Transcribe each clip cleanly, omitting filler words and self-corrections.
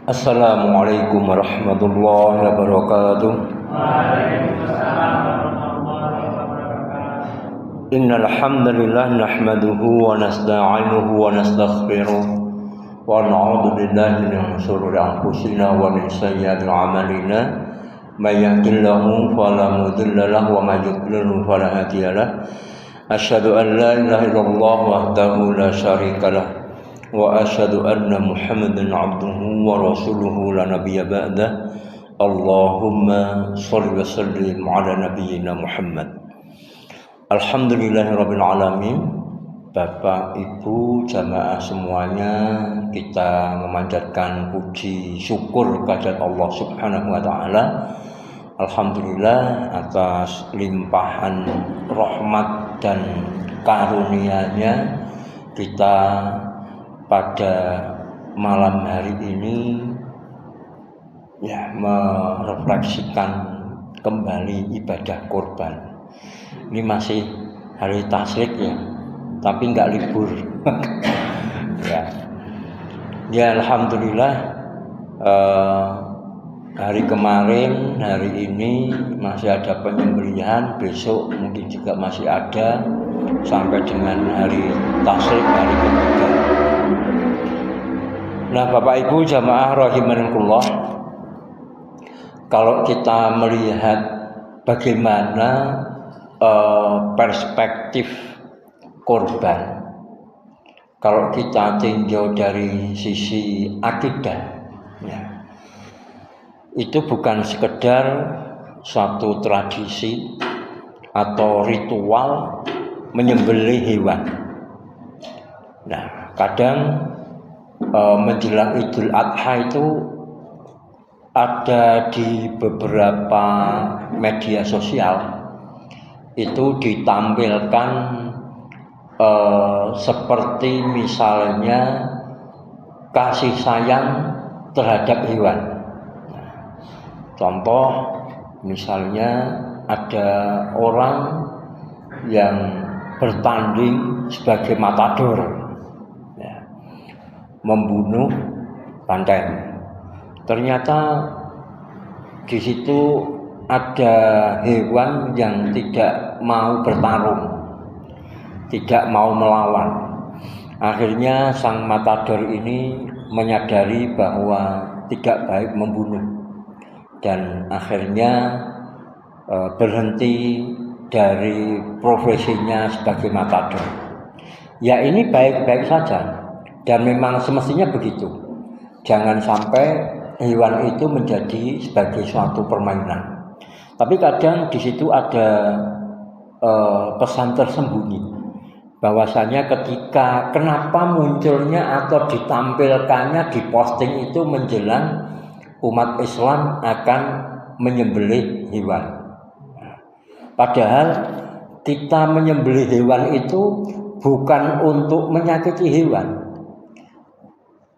Assalamualaikum warahmatullahi wabarakatuh. Innal hamdalillah nahmaduhu wa nasta'inuhu wa nastaghfiruh wa na'udzu billahi min shururi anfusina wa min sayyiati a'malina. May yahdihillahu fala mudilla lahu wa may yudlil fala hadiya lahu. Asyhadu an la ilaha illallah wahdahu la syarika lahu wa asyhadu anna Muhammadan abduhu wa rasuluhu la nabiyya ba'dah. Allahumma shalli wa sallim ala nabiyyina Muhammad. Alhamdulillahirabbil alamin. Bapak, Ibu, jamaah semuanya, kita memanjatkan puji syukur kehadirat Allah Subhanahu wa taala. Alhamdulillah atas limpahan rahmat dan karunia-Nya kita pada malam hari ini merefleksikan kembali ibadah kurban. Ini masih hari tasyrik ya, tapi nggak libur. Ya alhamdulillah, hari kemarin, hari ini masih ada penyembelihan, besok mungkin juga masih ada sampai dengan hari tasyrik, hari ketiga. Nah, Bapak Ibu jamaah rahimakumullah, kalau kita melihat bagaimana perspektif kurban, kalau kita tinjau dari sisi akidah, itu bukan sekedar suatu tradisi atau ritual menyembelih hewan. Nah, kadang menjelang Idul Adha itu ada di beberapa media sosial itu ditampilkan seperti misalnya kasih sayang terhadap hewan. Contoh misalnya ada orang yang bertanding sebagai matador, membunuh banteng. Ternyata di situ ada hewan yang tidak mau bertarung, tidak mau melawan. Akhirnya sang matador ini menyadari bahwa tidak baik membunuh dan akhirnya berhenti dari profesinya sebagai matador. Ya, ini baik-baik saja dan memang semestinya begitu. Jangan sampai hewan itu menjadi sebagai suatu permainan. Tapi kadang di situ ada pesan tersembunyi, bahwasanya ketika kenapa munculnya atau ditampilkannya, diposting itu menjelang umat Islam akan menyembelih hewan. Padahal kita menyembelih hewan itu bukan untuk menyakiti hewan.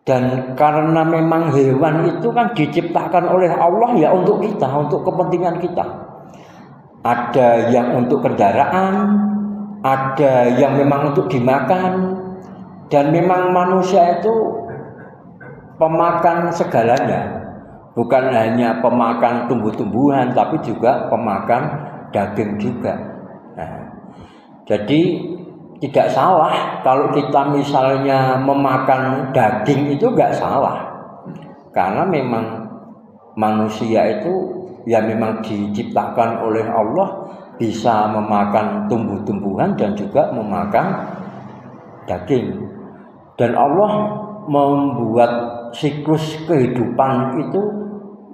Dan karena memang hewan itu kan diciptakan oleh Allah ya untuk kita, untuk kepentingan kita. Ada yang untuk kendaraan, ada yang memang untuk dimakan, dan memang manusia itu pemakan segalanya. Bukan hanya pemakan tumbuh-tumbuhan, tapi juga pemakan daging juga. Nah, jadi tidak salah kalau kita misalnya memakan daging, itu enggak salah. Karena memang manusia itu ya memang diciptakan oleh Allah bisa memakan tumbuh-tumbuhan dan juga memakan daging. Dan Allah membuat siklus kehidupan itu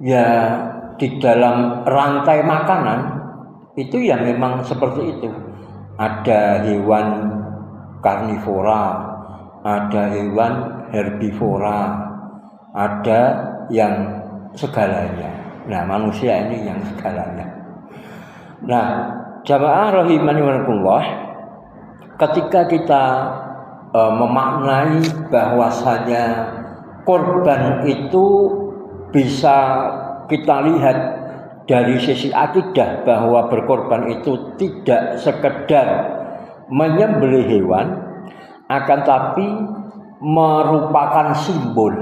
ya di dalam rantai makanan itu ya memang seperti itu. Ada hewan karnivora, ada hewan herbivora, ada yang segalanya. Nah, manusia ini yang segalanya. Nah, jamaah rahimani wa rahimakumullah, ketika kita memaknai bahwasanya korban itu bisa kita lihat dari sisi akidah, bahwa berkorban itu tidak sekedar menyembelih hewan, akan tapi merupakan simbol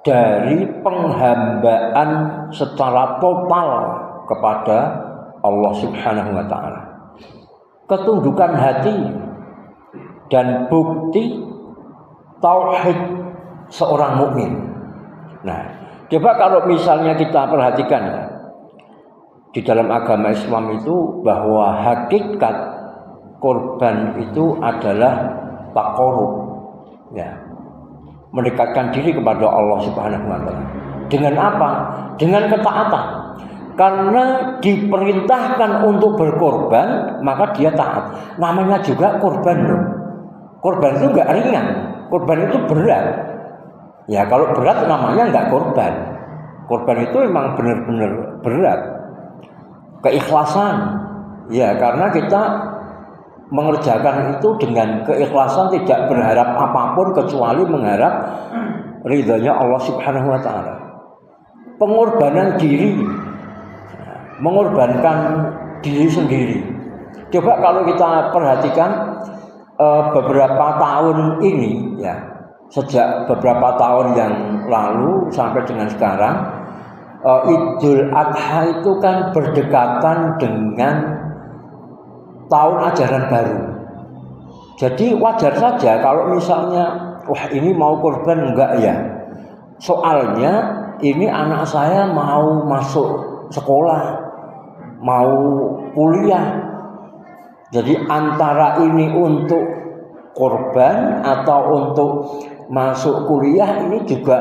dari penghambaan secara total kepada Allah Subhanahu wa taala. Ketundukan hati dan bukti tauhid seorang mukmin. Nah, coba kalau misalnya kita perhatikan ya, di dalam agama Islam itu bahwa hakikat korban itu adalah taqarrub, ya, mendekatkan diri kepada Allah Subhanahu wa taala. Dengan apa? Dengan ketaatan. Karena diperintahkan untuk berkorban, maka dia taat. Namanya juga korban loh. Korban itu enggak ringan. Korban itu berat. Ya kalau berat namanya enggak korban. Korban itu memang benar-benar berat. Keikhlasan. Ya karena kita mengerjakan itu dengan keikhlasan, tidak berharap apapun kecuali mengharap ridhonya Allah Subhanahu wa taala. Pengorbanan diri, mengorbankan diri sendiri. Coba kalau kita perhatikan beberapa tahun ini ya, sejak beberapa tahun yang lalu sampai dengan sekarang, Idul Adha itu kan berdekatan dengan tahun ajaran baru. Jadi wajar saja kalau misalnya wah ini mau korban enggak ya. Soalnya ini anak saya mau masuk sekolah, mau kuliah. Jadi antara ini untuk korban atau untuk masuk kuliah ini juga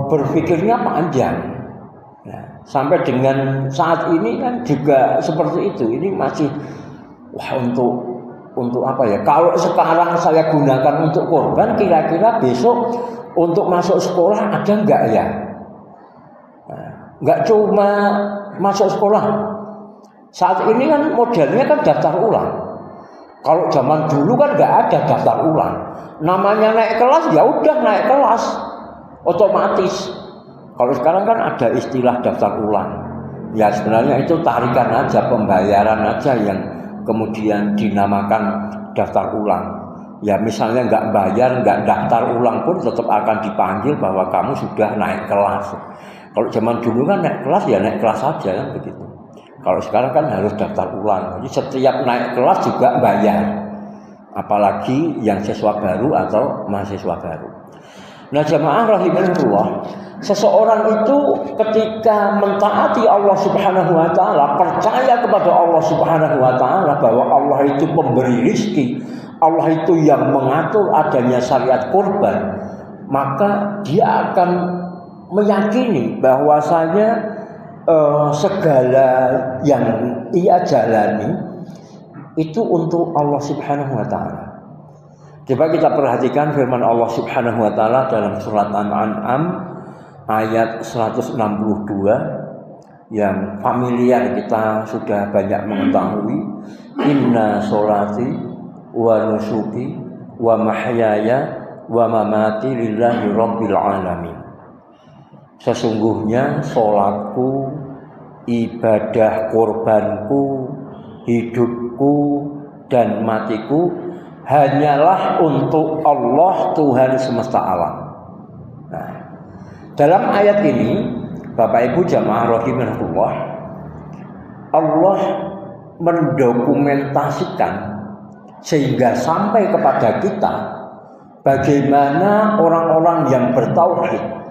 berpikirnya panjang. Nah, sampai dengan saat ini kan juga seperti itu. Ini masih wah untuk apa ya? Kalau sekarang saya gunakan untuk korban, kira-kira besok untuk masuk sekolah ada enggak ya? Nah, enggak cuma masuk sekolah. Saat ini kan modelnya kan daftar ulang. Kalau zaman dulu kan enggak ada daftar ulang. Namanya naik kelas ya udah naik kelas otomatis. Kalau sekarang kan ada istilah daftar ulang. Ya sebenarnya itu tarikan aja, pembayaran aja yang kemudian dinamakan daftar ulang. Ya misalnya nggak bayar, nggak daftar ulang pun tetap akan dipanggil bahwa kamu sudah naik kelas. Kalau zaman dulu kan naik kelas ya naik kelas saja kan begitu. Kalau sekarang kan harus daftar ulang. Jadi setiap naik kelas juga bayar. Apalagi yang siswa baru atau mahasiswa baru. Nah jamaah rahimahullah, seseorang itu ketika mentaati Allah Subhanahu wa taala, percaya kepada Allah Subhanahu wa taala bahwa Allah itu pemberi rizki, Allah itu yang mengatur adanya syariat kurban, maka dia akan meyakini bahwasanya segala yang ia jalani itu untuk Allah Subhanahu wa taala. Coba kita perhatikan firman Allah Subhanahu wa taala dalam surat Al-An'am ayat 162 yang familiar kita sudah banyak mengetahui. Inna sholati wa nusuki wa mahyaya wa mamati lillahi rabbil alamin. Sesungguhnya sholatku, ibadah kurbanku, hidupku dan matiku hanyalah untuk Allah Tuhan semesta alam. Nah, dalam ayat ini Bapak Ibu jamaah rahimahullah, Allah mendokumentasikan sehingga sampai kepada kita bagaimana orang-orang yang bertauhid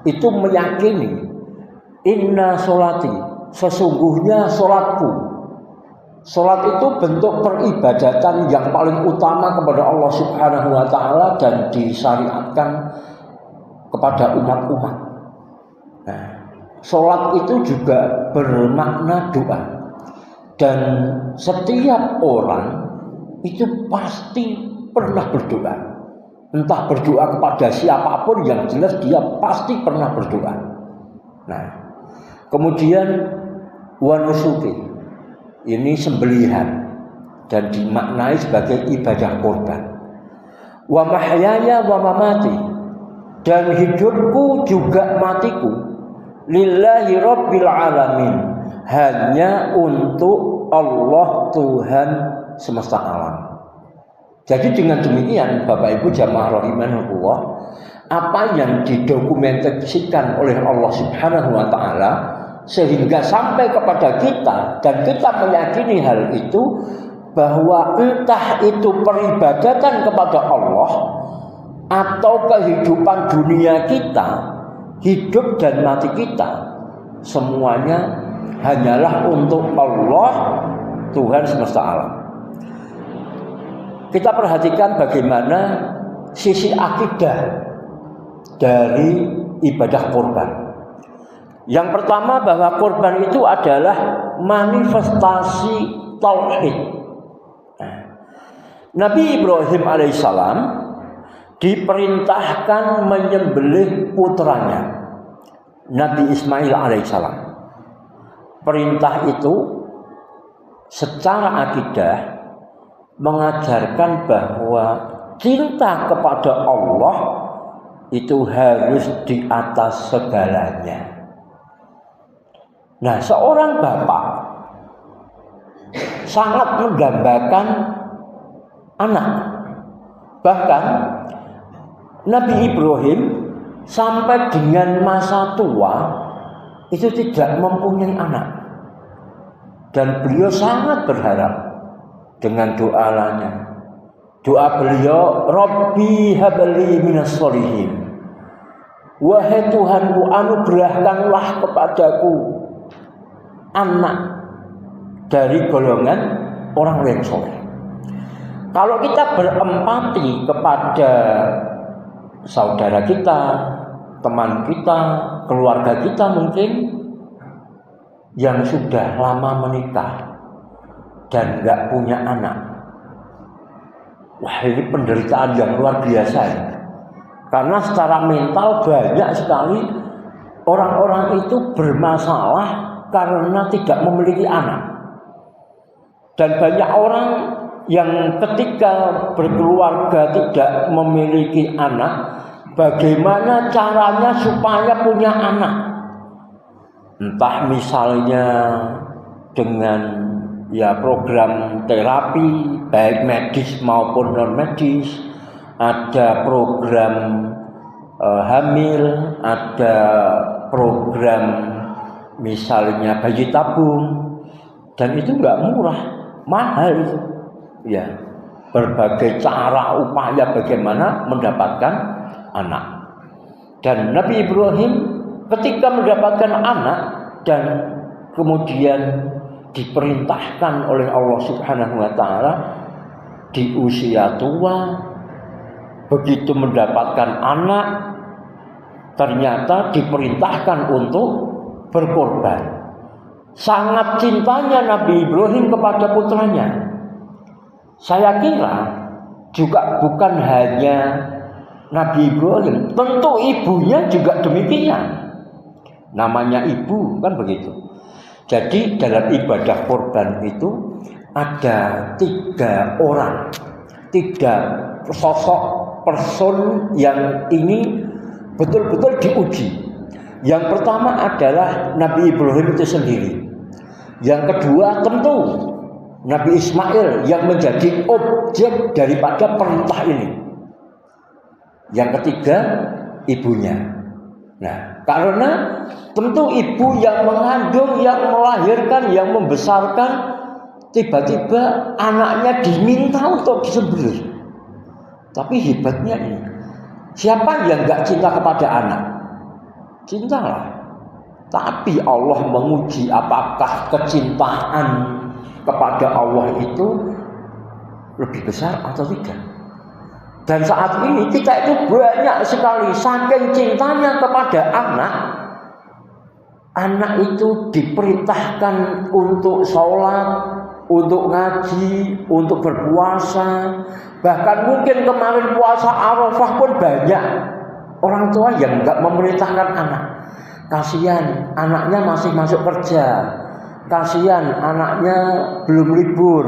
itu meyakini inna sholati, sesungguhnya sholatku. Sholat itu bentuk peribadatan yang paling utama kepada Allah Subhanahu wa taala dan disyariatkan kepada umat-umat. Nah, sholat itu juga bermakna doa. Dan setiap orang itu pasti pernah berdoa. Entah berdoa kepada siapapun, yang jelas dia pasti pernah berdoa. Nah, kemudian wa nusuki, ini sembelihan dan dimaknai sebagai ibadah korban. Wa mahyaya wa mamati, dan hidupku juga matiku lillahi rabbil alamin, hanya untuk Allah Tuhan semesta alam. Jadi dengan demikian Bapak Ibu jamaah rahimahullah, apa yang didokumentasikan oleh Allah Subhanahu wa taala sehingga sampai kepada kita dan kita meyakini hal itu, bahwa entah itu peribadatan kepada Allah atau kehidupan dunia kita, hidup dan mati kita, semuanya hanyalah untuk Allah, Tuhan semesta alam. Kita perhatikan bagaimana sisi akidah dari ibadah kurban. Yang pertama, bahwa kurban itu adalah manifestasi tauhid. Nabi Ibrahim alaihissalam diperintahkan menyembelih putranya Nabi Ismail alaihissalam. Perintah itu secara akidah mengajarkan bahwa cinta kepada Allah itu harus di atas segalanya. Nah, seorang bapak sangat mendambakan anak. Bahkan Nabi Ibrahim sampai dengan masa tua itu tidak mempunyai anak. Dan beliau sangat berharap dengan doa beliau, Rabbi habli minas sholihin. Wahai Tuhanku, anugerahkanlah kepadaku anak dari golongan orang yang soleh. Kalau kita berempati kepada saudara kita, teman kita, keluarga kita mungkin yang sudah lama menikah dan nggak punya anak, wah ini penderitaan yang luar biasa ya. Karena secara mental banyak sekali orang-orang itu bermasalah karena tidak memiliki anak. Dan banyak orang yang ketika berkeluarga tidak memiliki anak, bagaimana caranya supaya punya anak? Entah misalnya dengan program terapi baik medis maupun non medis, ada program hamil, ada program misalnya bayi tabung, dan itu nggak murah, mahal itu. Ya, berbagai cara upaya bagaimana mendapatkan anak. Dan Nabi Ibrahim ketika mendapatkan anak dan kemudian diperintahkan oleh Allah Subhanahu wa taala di usia tua, begitu mendapatkan anak ternyata diperintahkan untuk berkorban. Sangat cintanya Nabi Ibrahim kepada putranya. Saya kira juga bukan hanya Nabi Ibrahim, tentu ibunya juga demikian. Namanya ibu kan begitu. Jadi dalam ibadah korban itu ada 3 orang, 3 sosok person yang ini betul-betul diuji. Yang pertama adalah Nabi Ibrahim itu sendiri. Yang kedua tentu Nabi Ismail yang menjadi objek daripada perintah ini. Yang ketiga ibunya. Nah, karena tentu ibu yang mengandung, yang melahirkan, yang membesarkan, tiba-tiba anaknya diminta untuk disembelih. Tapi hebatnya ini, siapa yang gak cinta kepada anak? Cintalah. Tapi Allah menguji apakah kecintaan kepada Allah itu lebih besar atau tidak. Dan saat ini kita itu banyak sekali saking cintanya kepada anak itu diperintahkan untuk sholat, untuk ngaji, untuk berpuasa. Bahkan mungkin kemarin puasa Arafah pun banyak orang tua yang enggak memerintahkan anak. Kasihan anaknya masih masuk kerja, kasihan anaknya belum libur,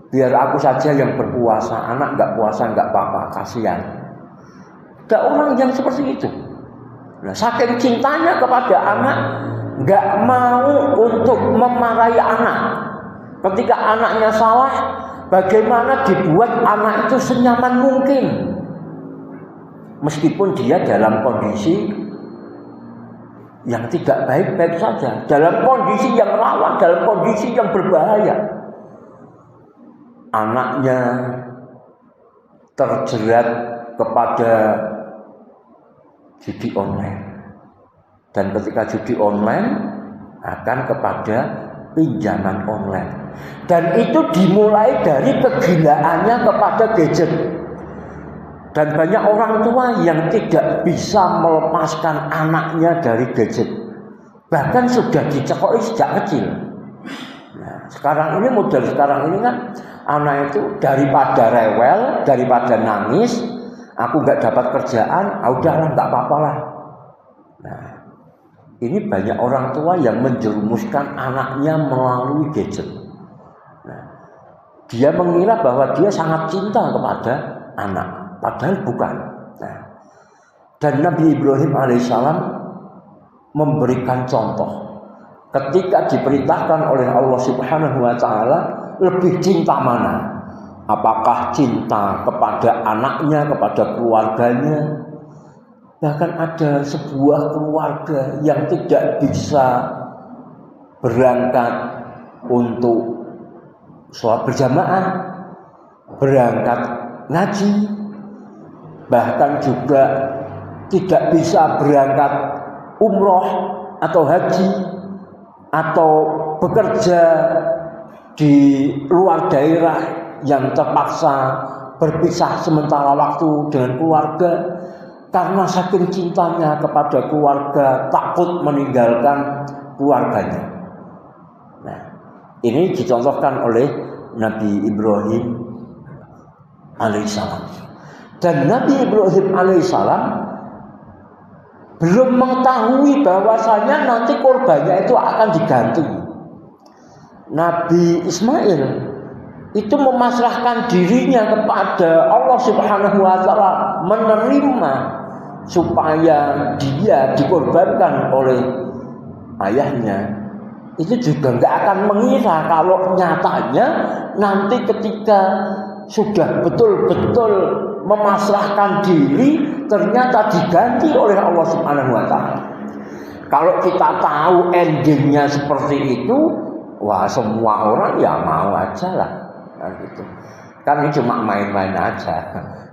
biar aku saja yang berpuasa, anak enggak puasa enggak apa-apa, kasihan. Ada orang yang seperti itu. Nah, saking cintanya kepada anak, enggak mau untuk memarahi anak. Ketika anaknya salah, bagaimana dibuat anak itu senyaman mungkin. meskipun dia dalam kondisi yang tidak baik-baik saja, dalam kondisi yang rawan, dalam kondisi yang berbahaya. Anaknya terjerat kepada judi online, dan ketika judi online akan kepada pinjaman online, dan itu dimulai dari kegilaannya kepada gadget. Dan banyak orang tua yang tidak bisa melepaskan anaknya dari gadget, bahkan sudah dicekoki sejak kecil. Nah, sekarang ini model sekarang ini kan anak itu daripada rewel, daripada nangis, aku nggak dapat kerjaan, udahlah nggak apa-apa lah. Nah, ini banyak orang tua yang menjerumuskan anaknya melalui gadget. Nah, dia mengira bahwa dia sangat cinta kepada anak. Padahal bukan. Nah, dan Nabi Ibrahim alaihissalam memberikan contoh. Ketika diperintahkan oleh Allah Subhanahu wa Ta'ala, lebih cinta mana? Apakah cinta kepada anaknya, kepada keluarganya? Bahkan ada sebuah keluarga yang tidak bisa berangkat untuk sholat berjamaah, berangkat ngaji, bahkan juga tidak bisa berangkat umroh atau haji, atau bekerja di luar daerah yang terpaksa berpisah sementara waktu dengan keluarga karena saking cintanya kepada keluarga, takut meninggalkan keluarganya. Nah, ini dicontohkan oleh Nabi Ibrahim alaihissalam. Dan Nabi Ibrahim alaihissalam belum mengetahui bahwasanya nanti korbannya itu akan diganti. Nabi Ismail itu memasrahkan dirinya kepada Allah Subhanahu wa Ta'ala, menerima supaya dia dikorbankan oleh ayahnya. Itu juga nggak akan mengira kalau nyatanya nanti ketika sudah betul-betul memasrahkan diri ternyata diganti oleh Allah Subhanahu wa Ta'ala. Kalau kita tahu endingnya seperti itu, wah semua orang ya mau aja lah, kan gitu. Kan ini cuma main-main aja,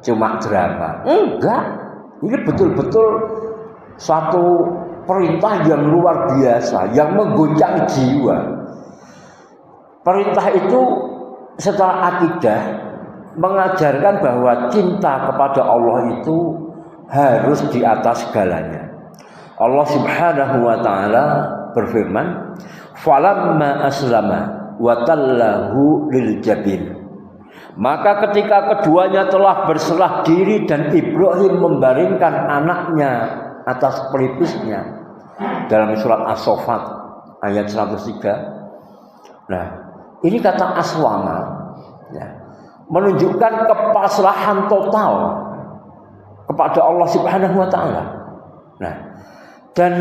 cuma drama. Enggak, ini betul-betul satu perintah yang luar biasa, yang mengguncang jiwa. Perintah itu setelah akidah mengajarkan bahwa cinta kepada Allah itu harus di atas segalanya. Allah Subhanahu wa Ta'ala berfirman, "Falamma aslama wa tallahu lil jabin." Maka ketika keduanya telah berserah diri dan Ibrahim membaringkan anaknya atas pelipisnya, dalam surat As-Saffat ayat 103. Nah, ini kata aswama, ya, menunjukkan kepasrahan total kepada Allah Subhanahu wa Ta'ala. Nah, dan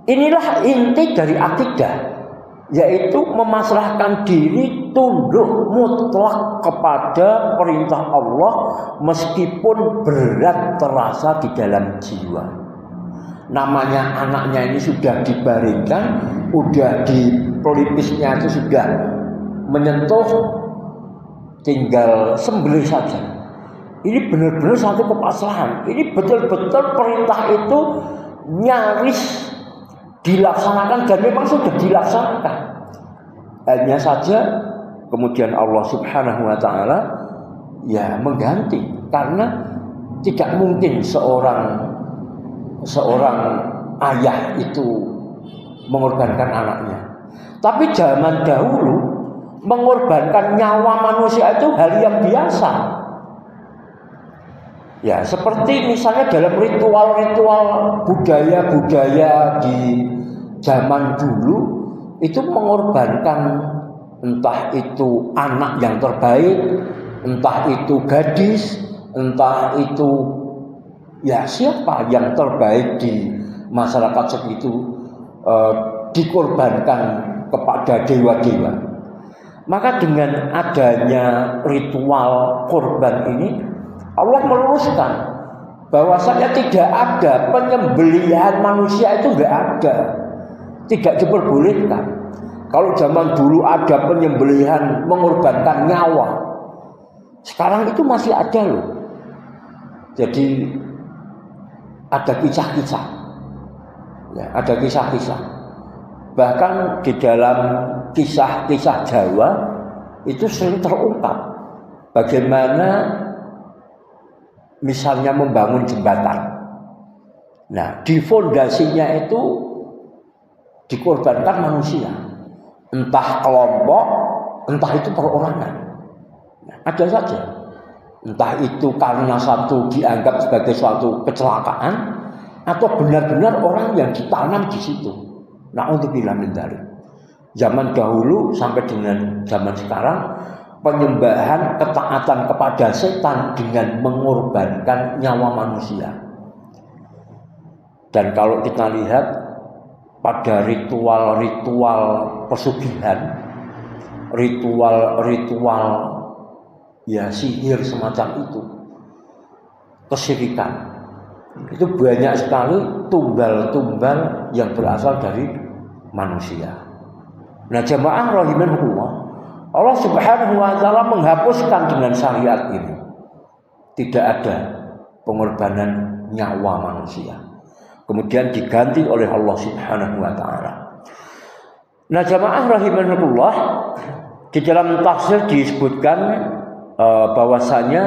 inilah inti dari akidah, yaitu memasrahkan diri tunduk mutlak kepada perintah Allah meskipun berat terasa di dalam jiwa. Namanya anaknya ini sudah dibaringkan, udah di pelipisnya itu sudah menyentuh, tinggal sembelih saja. Ini benar-benar satu kepasrahan. Ini betul-betul perintah itu nyaris dilaksanakan dan memang sudah dilaksanakan. Hanya saja kemudian Allah Subhanahu wa Ta'ala ya mengganti, karena tidak mungkin seorang ayah itu mengorbankan anaknya. Tapi zaman dahulu mengorbankan nyawa manusia itu hal yang biasa. Ya, seperti misalnya dalam ritual-ritual budaya-budaya di zaman dulu itu mengorbankan entah itu anak yang terbaik, entah itu gadis, entah itu ya siapa yang terbaik di masyarakat segitu, dikorbankan kepada dewa-dewa. Maka dengan adanya ritual korban ini, Allah meluruskan bahwasanya tidak ada penyembelihan manusia itu enggak ada. Tidak diperbolehkan. Kalau zaman dulu ada penyembelihan mengorbankan nyawa, sekarang itu masih ada loh. Jadi ada kisah-kisah, ya, ada kisah-kisah. Bahkan di dalam kisah-kisah Jawa itu sering terungkap bagaimana misalnya membangun jembatan. Nah, di fondasinya itu dikorbankan manusia, entah kelompok, entah itu perorangan. Nah, ada saja. Entah itu karena satu dianggap sebagai suatu kecelakaan atau benar-benar orang yang ditanam di situ. Na'udzubillah min dzalik. Zaman dahulu sampai dengan zaman sekarang, penyembahan ketaatan kepada setan dengan mengorbankan nyawa manusia. Dan kalau kita lihat pada ritual-ritual pesugihan, ritual-ritual ya sihir semacam itu, kesyirikan, itu banyak sekali tumbal-tumbal yang berasal dari manusia. Nah, jamaah rahimanallah, Allah Subhanahu wa taala menghapuskan dengan syariat ini. Tidak ada pengorbanan nyawa manusia. Kemudian diganti oleh Allah Subhanahu wa taala. Nah, jamaah rahimanallah, di dalam tafsir disebutkan bahwasanya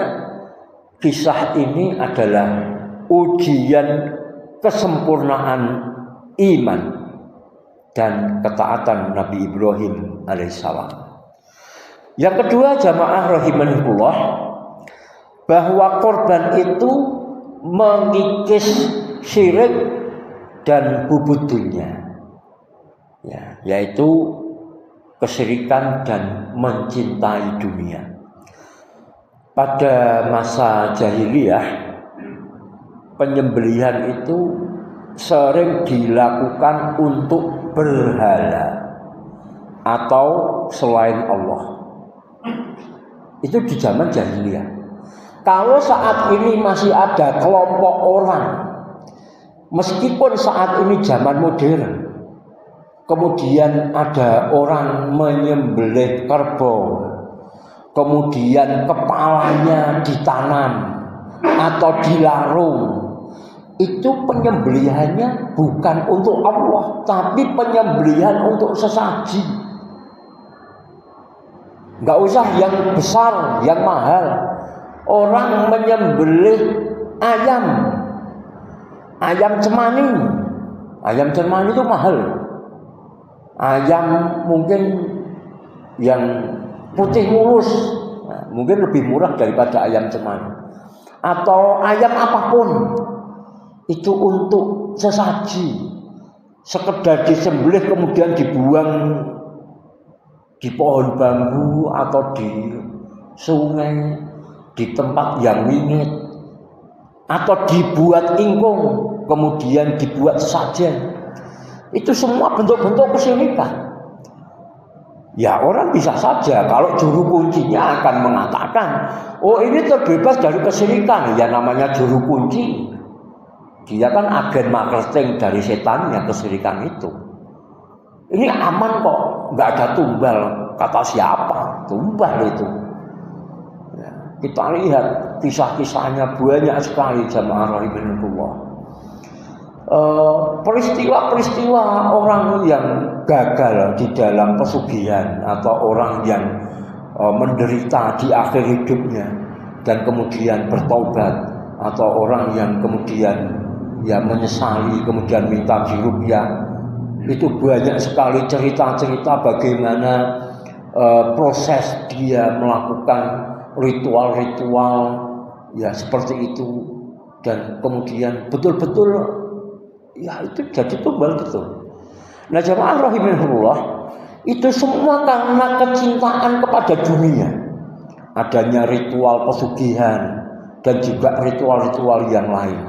kisah ini adalah ujian kesempurnaan iman dan ketaatan Nabi Ibrahim alaihissalam. Yang kedua, jamaah rahimanallah, bahwa korban itu mengikis syirik dan hubud dunia, ya, yaitu kesyirikan dan mencintai dunia. Pada masa jahiliyah, penyembelihan itu sering dilakukan untuk berhala atau selain Allah. Itu di zaman jahiliyah. Kalau saat ini masih ada kelompok orang, meskipun saat ini zaman modern, kemudian ada orang menyembelih kerbau, kemudian kepalanya ditanam atau dilarung, itu penyembelihannya bukan untuk Allah, tapi penyembelihan untuk sesaji. Enggak usah yang besar, yang mahal. Orang menyembelih ayam cemani. Ayam cemani itu mahal. Ayam mungkin yang putih mulus, nah, mungkin lebih murah daripada ayam cemani. Atau ayam apapun, itu untuk sesaji, sekedar disembelih kemudian dibuang di pohon bambu atau di sungai, di tempat yang wingit, atau dibuat ingkung kemudian dibuat sesajen. Itu semua bentuk-bentuk kesyirikan. Ya, orang bisa saja kalau juru kuncinya akan mengatakan, oh ini terbebas dari kesyirikan. Ya, namanya juru kunci, dia kan agen marketing dari setannya kesyirikan itu. Ini aman kok, nggak ada tumbal. Kata siapa? Tumbal itu. Ya, kita lihat kisah-kisahnya banyak sekali, jamaah rahimanallah. Peristiwa-peristiwa orang yang gagal di dalam pesugihan atau orang yang menderita di akhir hidupnya dan kemudian bertobat, atau orang yang kemudian ya menyesali kemudian minta diruqyah. Itu banyak sekali cerita-cerita bagaimana proses dia melakukan ritual-ritual ya seperti itu, dan kemudian betul-betul ya itu jadi tumbal betul. Nah, jamaah rahimahullah, itu semua karena kecintaan kepada dunia. Adanya ritual pesugihan dan juga ritual-ritual yang lain,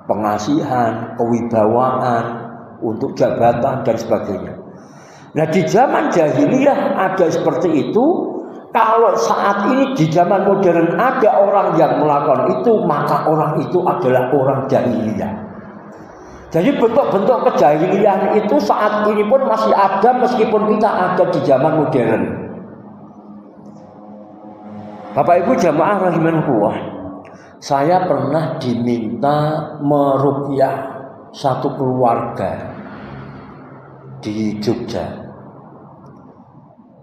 pengasihan, kewibawaan untuk jabatan dan sebagainya. Nah, di zaman jahiliyah ada seperti itu Kalau saat ini di zaman modern ada orang yang melakukan itu, maka orang itu adalah orang jahiliyah. Jadi bentuk-bentuk kejahilian itu saat ini pun masih ada meskipun kita ada di zaman modern. Bapak Ibu jamaah rahimanallah, saya pernah diminta meruqyah satu keluarga di Jogja.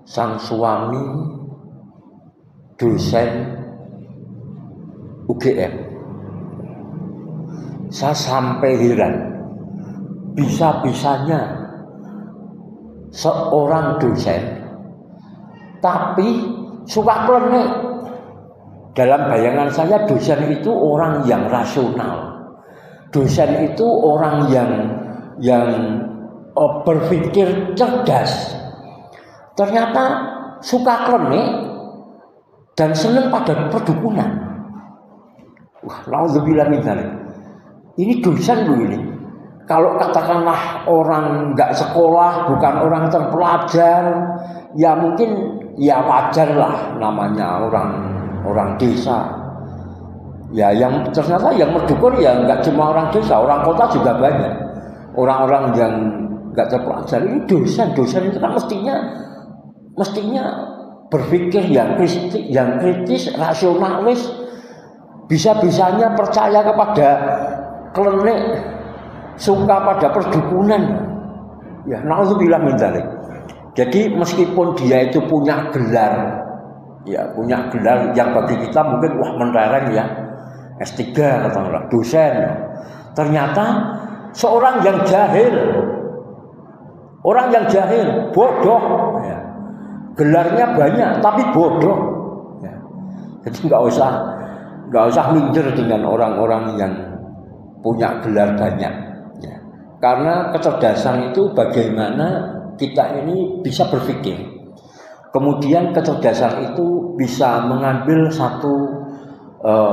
Sang suami dosen UGM. Saya sampai heran, bisa-bisanya seorang dosen tapi suka klenik. Dalam bayangan saya dosen itu orang yang rasional. Dosen itu orang yang berpikir cerdas. Ternyata suka klenik dan senang pada perdukunan. Wah, naudzubillah min dzalik. Ini dosen loh ini. Kalau katakanlah orang nggak sekolah, bukan orang terpelajar, ya mungkin ya wajar lah namanya orang desa. Ya yang ternyata yang merdukun ya nggak cuma orang desa, orang kota juga banyak. Orang-orang yang nggak terpelajar ini dosen itu kan mestinya berpikir yang kritis, rasionalis, bisa-bisanya percaya kepada klenik, suka pada perdukunan. Ya, naudzubillah min dzalik. Jadi meskipun dia itu punya gelar yang bagi kita mungkin wah mentereng ya, S3 katakanlah, dosen. Ternyata seorang yang jahil, bodoh. Ya. Gelarnya banyak tapi bodoh. Ya. Jadi nggak usah minder dengan orang-orang yang punya gelar banyak. Ya. Karena kecerdasan itu bagaimana kita ini bisa berpikir. Kemudian kecerdasan itu bisa mengambil satu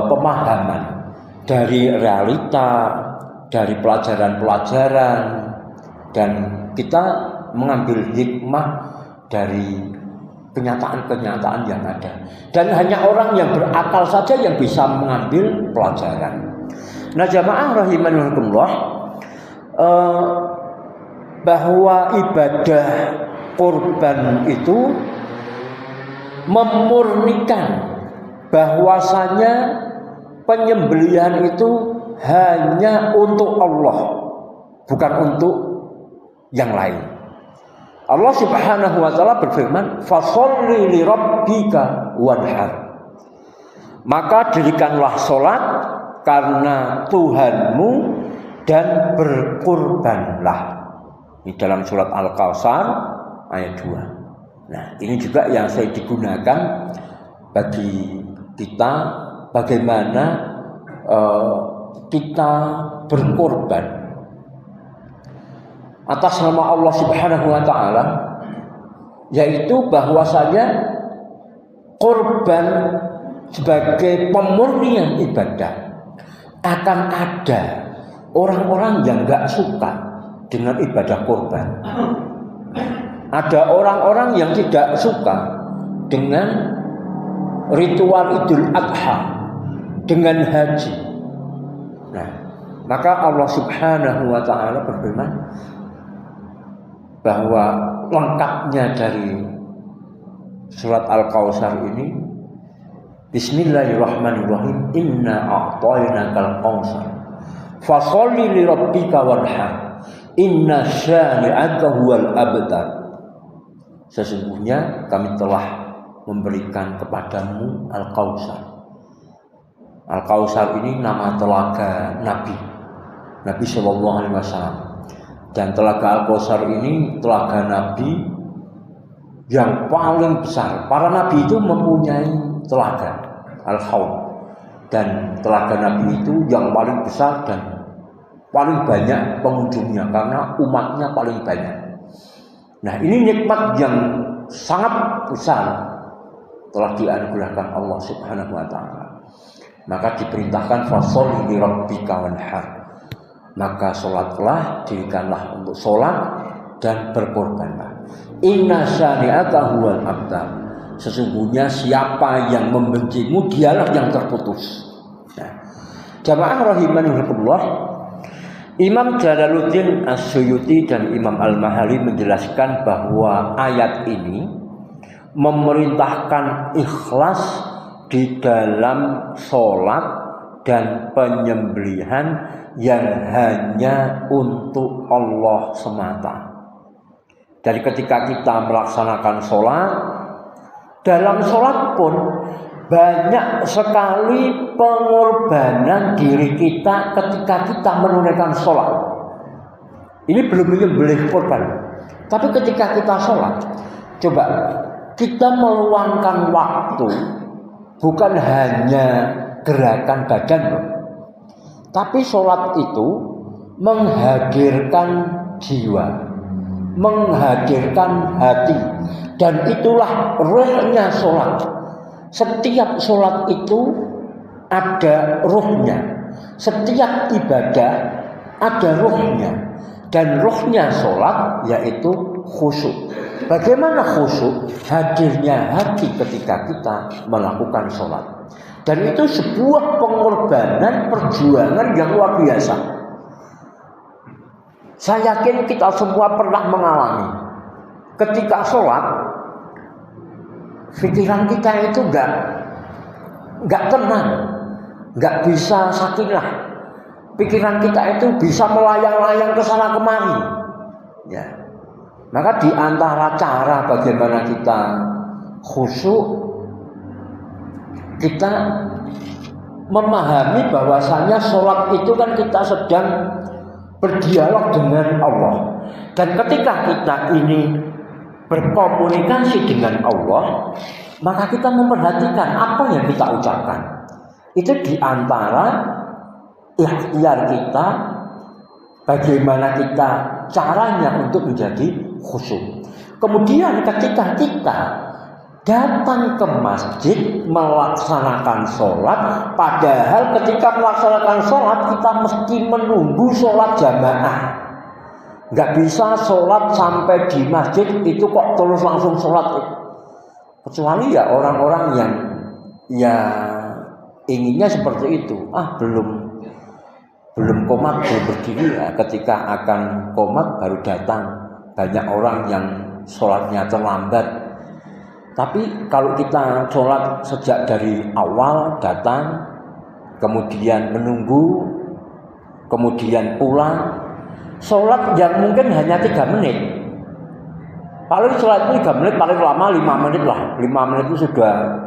pemahaman dari realita, dari pelajaran-pelajaran, dan kita mengambil hikmah dari kenyataan-kenyataan yang ada. Dan hanya orang yang berakal saja yang bisa mengambil pelajaran. Nah jamaah rahimanallah, bahwa ibadah kurban itu memurnikan bahwasanya penyembelihan itu hanya untuk Allah, bukan untuk yang lain. Allah Subhanahu wa taala berfirman, "Fasholli li rabbika wanhar." Maka dirikanlah salat karena Tuhanmu dan berkurbanlah. Di dalam surat Al-Kautsar ayat 2. Nah, ini juga yang saya digunakan bagi kita bagaimana kita berkorban atas nama Allah Subhanahu wa taala, yaitu bahwasanya korban sebagai pemurnian ibadah. Akan ada orang-orang yang enggak suka dengan ibadah korban. Ada orang-orang yang tidak suka dengan ritual Idul Adha, dengan haji. Nah, maka Allah Subhanahu wa taala berfirman bahwa lengkapnya dari surat Al-Kautsar ini, Bismillahirrahmanirrahim, inna a'tainakal kautsar fasholli li rabbika wanhar inna syani'aka huwal abtar. Sesungguhnya kami telah memberikan kepadamu Al-Kautsar. Al-Kautsar ini nama telaga Nabi sallallahu alaihi wasallam. Dan telaga Al-Kautsar ini telaga Nabi yang paling besar. Para nabi itu mempunyai telaga Al-Haud, dan telaga Nabi itu yang paling besar dan paling banyak pengunjungnya karena umatnya paling banyak. Nah, ini nikmat yang sangat besar telah dianugerahkan Allah Subhanahu wa taala. Maka diperintahkan fasholli li rabbika wanhar. Maka sholatlah, dirikanlah untuk sholat dan berkorbanlah. Inna syani'aka huwal abtar. Sesungguhnya siapa yang membencimu dialah yang terputus. Nah, jamaah rahimanillah, Imam Jalaluddin As-Suyuti dan Imam Al-Mahali menjelaskan bahwa ayat ini memerintahkan ikhlas di dalam sholat dan penyembelihan yang hanya untuk Allah semata. Jadi ketika kita melaksanakan sholat, dalam sholat pun banyak sekali pengorbanan diri kita ketika kita menunaikan sholat. Ini belum menyembelih korban, tapi ketika kita sholat, coba kita meluangkan waktu, bukan hanya gerakan badan, tapi sholat itu menghadirkan jiwa, menghadirkan hati, dan itulah ruhnya sholat. Setiap sholat itu ada ruhnya, setiap ibadah ada ruhnya, dan ruhnya sholat yaitu khusyuk. Bagaimana khusyuk? Hadirnya hati ketika kita melakukan sholat, dan itu sebuah pengorbanan, perjuangan yang luar biasa. Saya yakin kita semua pernah mengalami ketika sholat, pikiran kita itu enggak tenang, enggak bisa sakinah. Pikiran kita itu bisa melayang-layang ke sana kemari. Ya. Maka di antara cara bagaimana kita khusyuk, kita memahami bahwasanya sholat itu kan kita sedang berdialog dengan Allah. Dan ketika kita ini berkomunikasi dengan Allah, maka kita memperhatikan apa yang kita ucapkan. Itu diantara ikhtiar kita, bagaimana kita caranya untuk menjadi khusyuk. Kemudian ketika kita datang ke masjid melaksanakan sholat, padahal ketika melaksanakan sholat kita mesti menunggu sholat jamaah. Nggak bisa sholat sampai di masjid itu kok terus langsung sholat. Kecuali ya orang-orang yang ya inginnya seperti itu. Belum komat, belum berdiri ya. Ketika akan komat baru datang. Banyak orang yang sholatnya terlambat. Tapi kalau kita sholat sejak dari awal datang, kemudian menunggu, kemudian pulang, sholat yang mungkin hanya 3 menit. Paling sholat itu 3 menit, paling lama 5 menit lah. 5 menit itu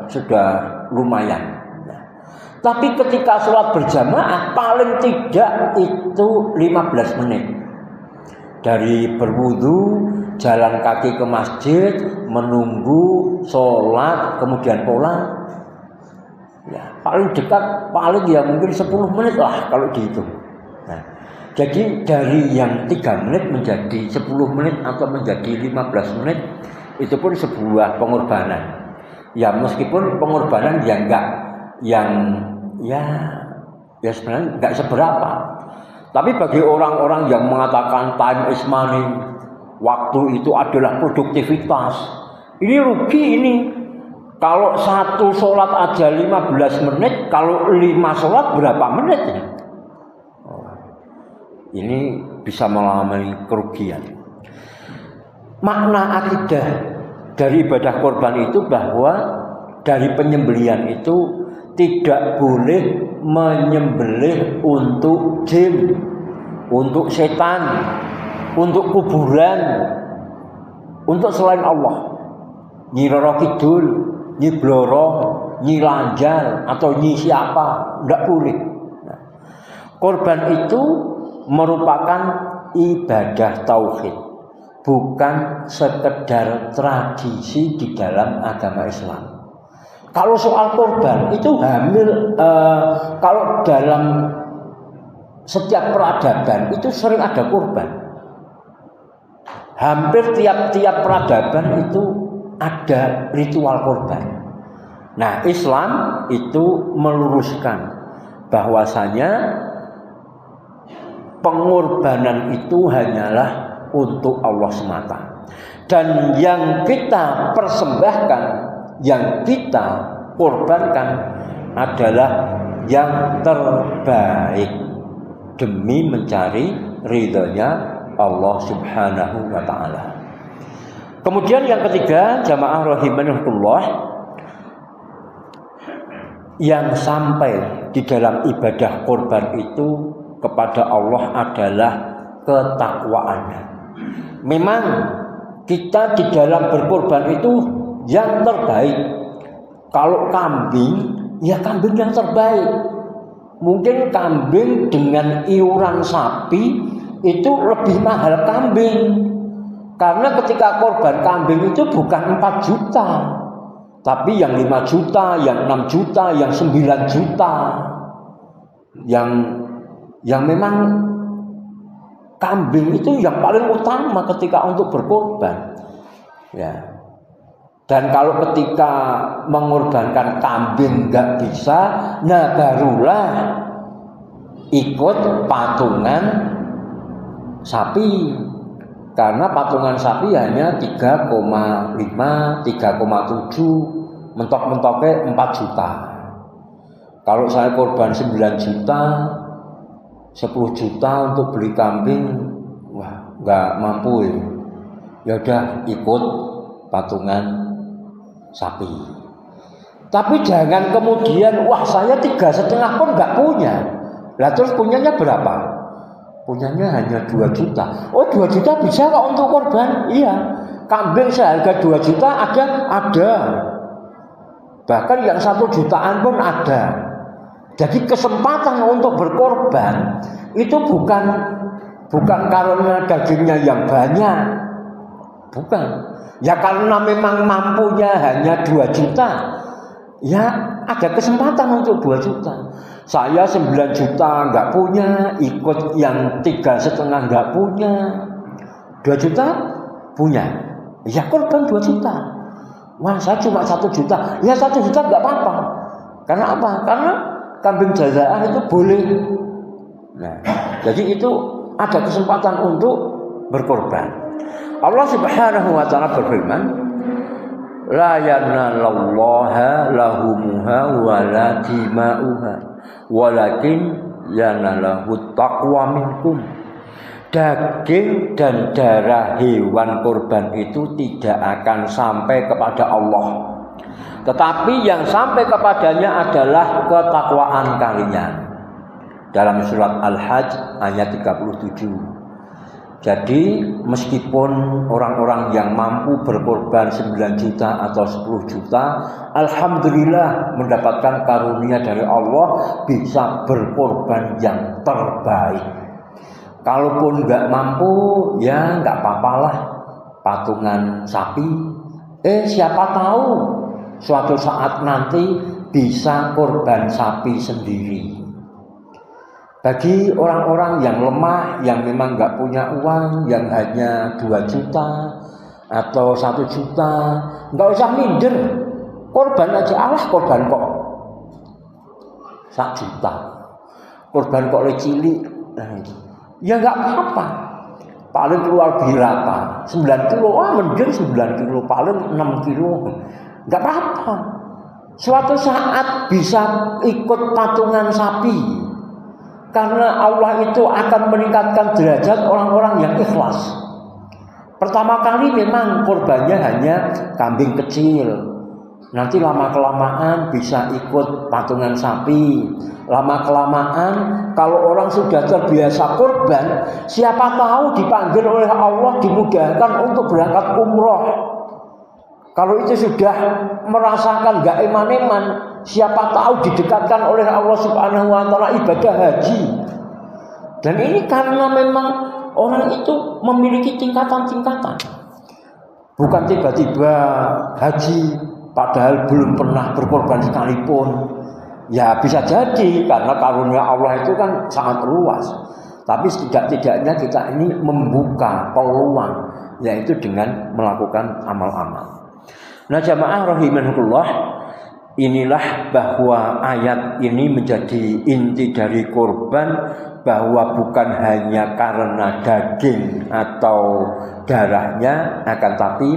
sudah lumayan. Nah, tapi ketika sholat berjamaah paling tidak itu 15 menit. Dari berwudu, jalan kaki ke masjid, menunggu, sholat, kemudian pulang. Ya, paling dekat, paling ya mungkin 10 menit lah kalau dihitung. Nah, jadi dari yang 3 menit menjadi 10 menit atau menjadi 15 menit, itu pun sebuah pengorbanan. Ya meskipun pengorbanan yang sebenarnya enggak seberapa. Tapi bagi orang-orang yang mengatakan time is money, waktu itu adalah produktivitas, ini rugi ini. Kalau satu sholat aja 15 menit, kalau 5 sholat berapa menit ya? Ini bisa mengalami kerugian. Makna akidah dari ibadah korban itu bahwa dari penyembelihan itu tidak boleh menyembelih untuk jin, untuk setan, untuk kuburan, untuk selain Allah. Nyi Roro Kidul, Nyi Bloro, Nyi Lanjal, atau Nyi siapa, tidak boleh. Nah, korban itu merupakan ibadah tauhid, bukan sekedar tradisi di dalam agama Islam. Kalau soal korban itu kalau dalam setiap peradaban itu sering ada korban. Hampir tiap-tiap peradaban itu ada ritual korban. Nah, Islam itu meluruskan bahwasanya pengorbanan itu hanyalah untuk Allah semata. Dan yang kita persembahkan yang kita korbankan adalah yang terbaik demi mencari ridhonya Allah Subhanahu wa ta'ala. Kemudian yang ketiga, jamaah rahimanahullah, yang sampai di dalam ibadah korban itu kepada Allah adalah ketakwaan. Memang kita di dalam berkorban itu yang terbaik. Kalau kambing, ya kambing yang terbaik. Mungkin kambing dengan iuran sapi itu lebih mahal kambing. Karena ketika korban kambing itu bukan 4 juta, tapi yang 5 juta, yang 6 juta, yang 9 juta. Yang memang kambing itu yang paling utama ketika untuk berkorban. Ya. Dan kalau ketika mengorbankan kambing nggak bisa, nah barulah ikut patungan sapi. Karena patungan sapi hanya 3,5, 3,7, mentok-mentoknya 4 juta. Kalau saya korban 9 juta, 10 juta untuk beli kambing, wah nggak mampu. Ya udah ikut patungan sapi. Tapi jangan kemudian, wah saya 3,5 pun nggak punya. Lah terus punyanya berapa? Punyanya hanya 2 juta. Oh 2 juta bisa kok untuk korban? Iya. Kambing seharga 2 juta ada. Bahkan yang 1 jutaan pun ada. Jadi kesempatan untuk berkorban itu bukan karena dagingnya yang banyak. Bukan. Ya karena memang mampunya hanya 2 juta. Ya ada kesempatan untuk 2 juta. Saya 9 juta nggak punya, ikut yang 3,5 nggak punya, 2 juta punya, ya korban 2 juta. Wah saya cuma 1 juta, ya 1 juta nggak apa-apa. Karena apa? Karena kambing jazaan itu boleh. Nah, jadi itu ada kesempatan untuk berkorban. Allah Subhanahu wa ta'ala berfirman, la yanalallaha lahumuha wala dima'uha walakin yanalahu taqwa minkum. Daging dan darah hewan korban itu tidak akan sampai kepada Allah, tetapi yang sampai kepadanya adalah ketakwaan kalian. Dalam surat Al-Hajj ayat 37. Jadi meskipun orang-orang yang mampu berkorban 9 juta atau 10 juta, alhamdulillah mendapatkan karunia dari Allah bisa berkorban yang terbaik. Kalaupun nggak mampu, ya nggak apa-apalah patungan sapi. Siapa tahu suatu saat nanti bisa korban sapi sendiri. Bagi orang-orang yang lemah, yang memang nggak punya uang, yang hanya 2 juta atau 1 juta, nggak usah minder, korban aja. Allah korban kok 1 juta, korban kok cilik, ya nggak apa-apa. Paling keluar berapa? 9 kilo, mending 9 kilo, paling 6 kilo, nggak apa-apa. Suatu saat bisa ikut patungan sapi. Karena Allah itu akan meningkatkan derajat orang-orang yang ikhlas. Pertama kali memang korbannya hanya kambing kecil. Nanti lama-kelamaan bisa ikut patungan sapi. Lama-kelamaan kalau orang sudah terbiasa korban, siapa tahu dipanggil oleh Allah, dimudahkan untuk berangkat umroh. Kalau itu sudah merasakan gak eman-eman, siapa tahu didekatkan oleh Allah Subhanahu wa ta'ala ibadah haji. Dan ini karena memang orang itu memiliki tingkatan-tingkatan. Bukan tiba-tiba haji padahal belum pernah berkorban sekalipun. Ya bisa jadi karena karunia Allah itu kan sangat luas. Tapi setidak-tidaknya kita ini membuka peluang, yaitu dengan melakukan amal-amal. Nah jamaah rahimanullah, inilah bahwa ayat ini menjadi inti dari korban, bahwa bukan hanya karena daging atau darahnya, akan tapi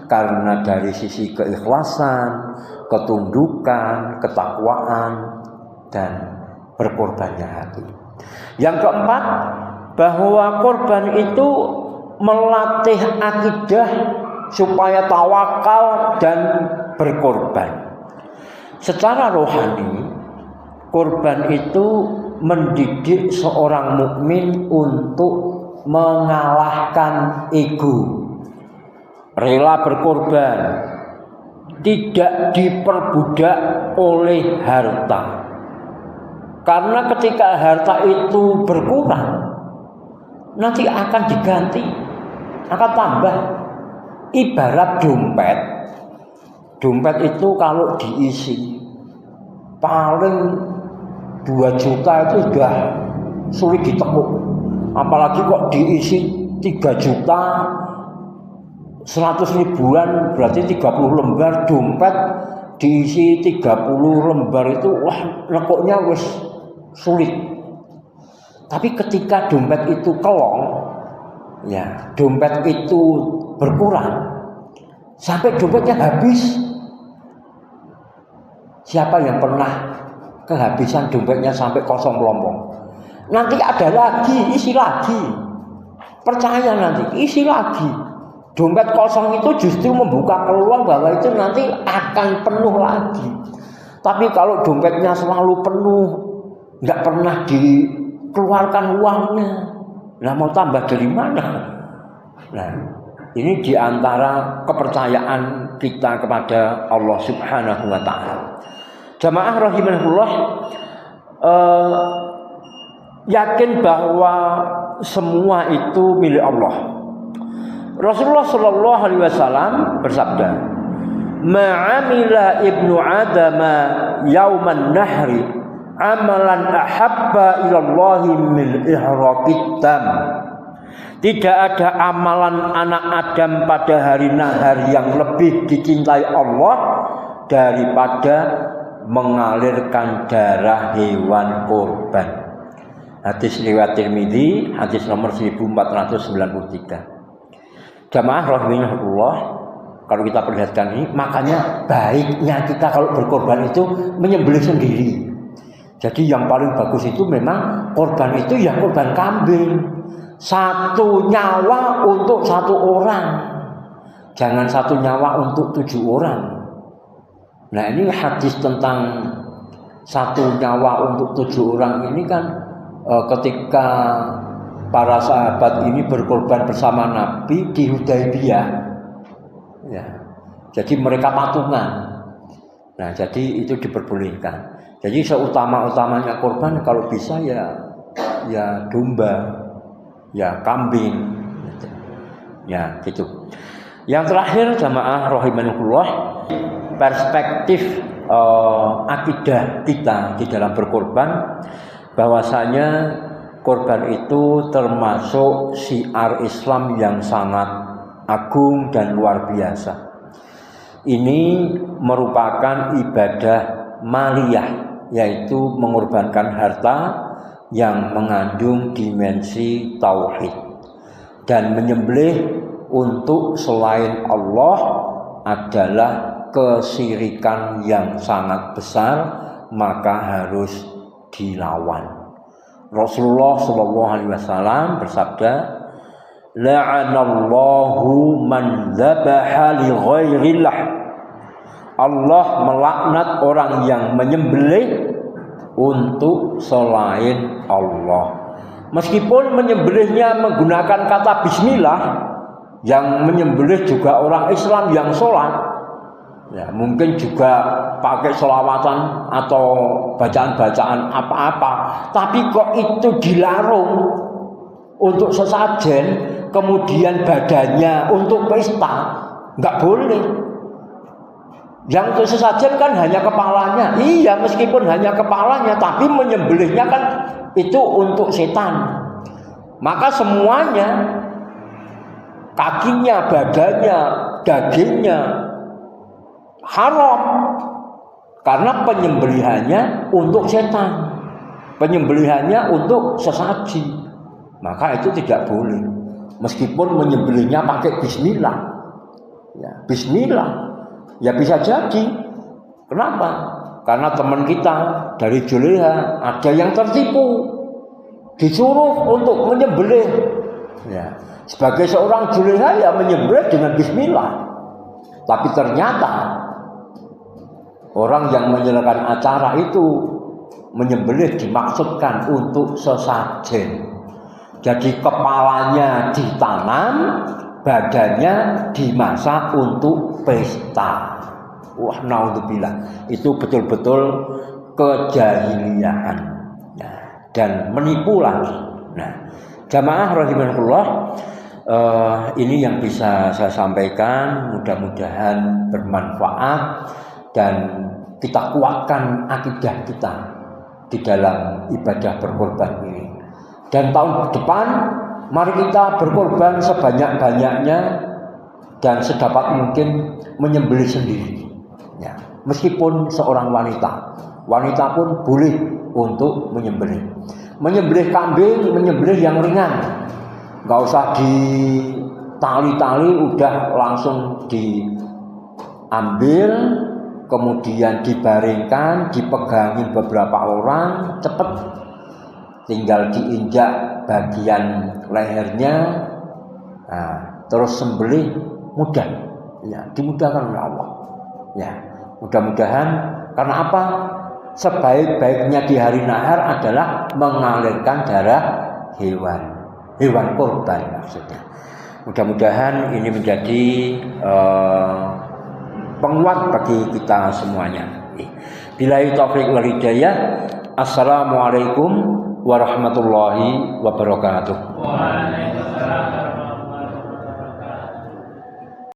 karena dari sisi keikhlasan, ketundukan, ketakwaan, dan berkorbannya hati. Yang keempat, bahwa korban itu melatih akidah supaya tawakal dan berkorban. Secara rohani, korban itu mendidik seorang mukmin untuk mengalahkan ego, rela berkorban, tidak diperbudak oleh harta. Karena ketika harta itu berkurang, nanti akan diganti, akan tambah. Ibarat dompet. Dompet itu kalau diisi paling 2 juta itu sudah sulit ditekuk. Apalagi kok diisi 3 juta 100 ribuan, berarti 30 lembar dompet diisi 30 lembar itu, wah, nekuknya wis sulit. Tapi ketika dompet itu kelong, ya, dompet itu berkurang sampai dompetnya habis. Siapa yang pernah kehabisan dompetnya sampai kosong melompong? Nanti ada lagi, isi lagi. Percaya nanti, isi lagi. Dompet kosong itu justru membuka peluang bahwa itu nanti akan penuh lagi. Tapi kalau dompetnya selalu penuh, nggak pernah dikeluarkan uangnya, nah mau tambah dari mana? Nah, ini diantara kepercayaan kita kepada Allah Subhanahu wa Ta'ala. Jamaah rahimahullah, yakin bahwa semua itu milik Allah. Rasulullah Shallallahu Alaihi Wasallam bersabda, "Ma'amila ibnu Adama yauman nahri amalan ahabba ilallahi min ihraqid dam." Tidak ada amalan anak Adam pada hari nahar yang lebih dicintai Allah daripada mengalirkan darah hewan kurban. Hadis riwayat Tirmidzi, hadis nomor 1493. Jamaah rahimahullah, kalau kita perhatikan ini, makanya baiknya kita kalau berkorban itu menyembelih sendiri. Jadi yang paling bagus itu memang korban itu ya korban kambing. 1 nyawa untuk 1 orang. Jangan 1 nyawa untuk 7 orang. Nah, ini hadis tentang 1 nyawa untuk 7 orang ini kan ketika para sahabat ini berkorban bersama Nabi di Hudaybiyah. Ya. Jadi mereka patungan. Nah, jadi itu diperbolehkan. Jadi seutama-utamanya korban kalau bisa ya domba, ya kambing, ya gitu. Yang terakhir jamaah rahimanullah, perspektif akidah kita di dalam berkorban, bahwasanya korban itu termasuk syiar Islam yang sangat agung dan luar biasa. Ini merupakan ibadah maliyah, yaitu mengorbankan harta yang mengandung dimensi tauhid, dan menyembelih untuk selain Allah adalah kesyirikan yang sangat besar, maka harus dilawan. Rasulullah Shallallahu Alaihi Wasallam bersabda, "La'anallahu man dzabaha li ghairillah." Allah melaknat orang yang menyembelih untuk selain Allah. Meskipun menyembelihnya menggunakan kata bismillah, yang menyembelih juga orang Islam yang sholat, ya mungkin juga pakai sholawatan atau bacaan-bacaan apa-apa, tapi kok itu dilarung untuk sesajen, kemudian badannya untuk pesta, nggak boleh. Yang untuk sesajen kan hanya kepalanya. Iya, meskipun hanya kepalanya, tapi menyembelihnya kan itu untuk setan. Maka semuanya, kakinya, badannya, dagingnya haram, karena penyembelihannya untuk setan, penyembelihannya untuk sesaji. Maka itu tidak boleh, meskipun menyembelihnya pakai bismillah. Ya, bismillah. Ya bisa jadi. Kenapa? Karena teman kita dari Juleha ada yang tertipu, disuruh untuk menyembelih. Ya, sebagai seorang Juleha ya menyembelih dengan bismillah. Tapi ternyata orang yang menyelesaikan acara itu menyembelih dimaksudkan untuk sesajen. Jadi kepalanya ditanam, badannya dimasak untuk pesta. Wah, naudzubillah. Itu betul-betul kejahiliaan. Nah, dan menipu lagi. Nah, jamaah rahimakumullah, ini yang bisa saya sampaikan. Mudah-mudahan bermanfaat dan kita kuatkan akidah kita di dalam ibadah berkorban ini. Dan tahun depan mari kita berkorban sebanyak-banyaknya dan sedapat mungkin menyembelih sendiri. Ya, meskipun seorang wanita pun boleh untuk menyembelih. Menyembelih kambing, menyembelih yang ringan. Enggak usah ditali-tali, udah langsung diambil, kemudian dibaringkan, dipegangin beberapa orang, cepet. Tinggal diinjak bagian lehernya, nah, terus sembelih mudah. Ya, dimudahkan oleh Allah. Ya, mudah-mudahan, karena apa? Sebaik-baiknya di hari nahar adalah mengalirkan darah hewan kurban maksudnya. Mudah-mudahan ini menjadi penguat bagi kita semuanya. Billahi taufiq wal hidayah. Assalamualaikum warahmatullahi wabarakatuh.